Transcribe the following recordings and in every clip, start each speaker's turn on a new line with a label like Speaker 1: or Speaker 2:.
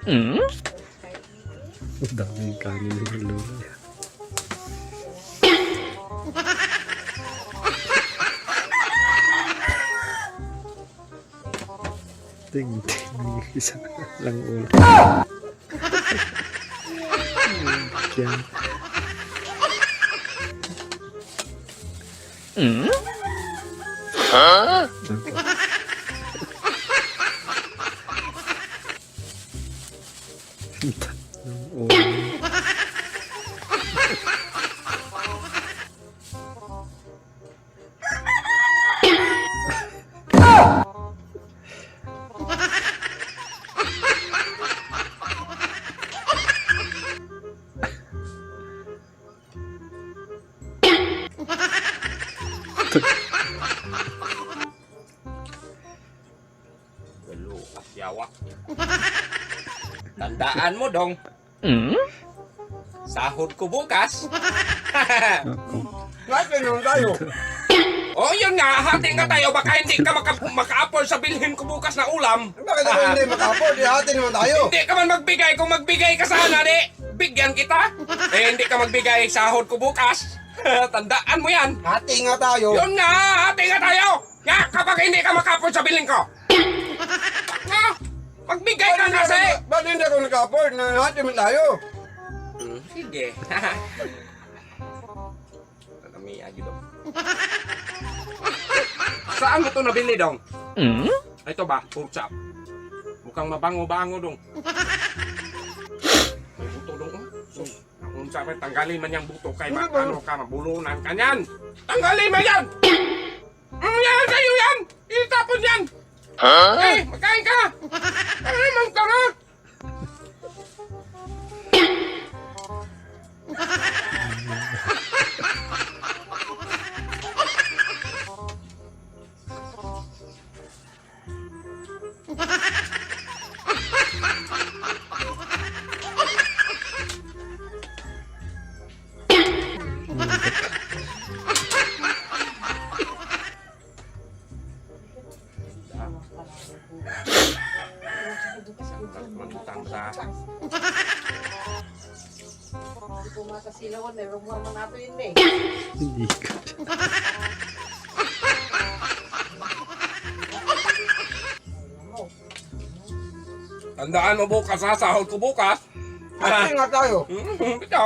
Speaker 1: Hmm?
Speaker 2: Ang daming kanin ng lolo niya. Ting, isa lang ulo. Yan.
Speaker 1: Hmm? Huh?
Speaker 2: Tatlong ulo.
Speaker 3: Galo, asyawa. Tandaan mo dong,
Speaker 1: Hmm?
Speaker 3: sahod ko bukas.
Speaker 2: Ako.
Speaker 3: Bakit naman tayo? Oh, yun nga, hati nga tayo. Baka hindi ka maka-afford sa bilhin ko bukas na ulam.
Speaker 4: Bakit ako hindi maka-afford? Hati naman tayo.
Speaker 3: Hindi ka man magbigay. Kung magbigay ka sana, di, bigyan kita. Eh, hindi ka magbigay, sahod ko bukas. Tandaan mo yan.
Speaker 4: Hati nga tayo.
Speaker 3: Yun nga, hati nga tayo. Nga, kapag hindi ka maka-afford sa bilhin ko. Nga, magbigay ka kasi.
Speaker 4: Ba't hindi ako naka-afford? Hati naman tayo.
Speaker 3: Sige. Nami, ayo dong. Saan mo to nabili dong?
Speaker 1: Hmm?
Speaker 3: Ito ba? Pork chop. Mukhang mabango-bango dong. May buto dong. Oh. So, kung sabi, tanggalin man yung buto kay ano ka, mabulunan ka niyan. Tanggalin mo yan! Yan sa'yo yan! Itapon yan!
Speaker 1: Huh?
Speaker 3: Eh, magkain ka! Ano naman ka nga? Magutang sa...
Speaker 5: Hindi po matasilawan eh. Huwag mo naman nato yun eh.
Speaker 2: Hindi ko.
Speaker 3: Tandaan mo bukas ha, sahod ko bukas.
Speaker 4: Hati nga tayo.
Speaker 3: Ito.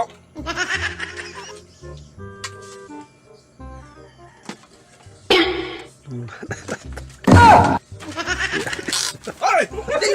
Speaker 4: Ay! Hati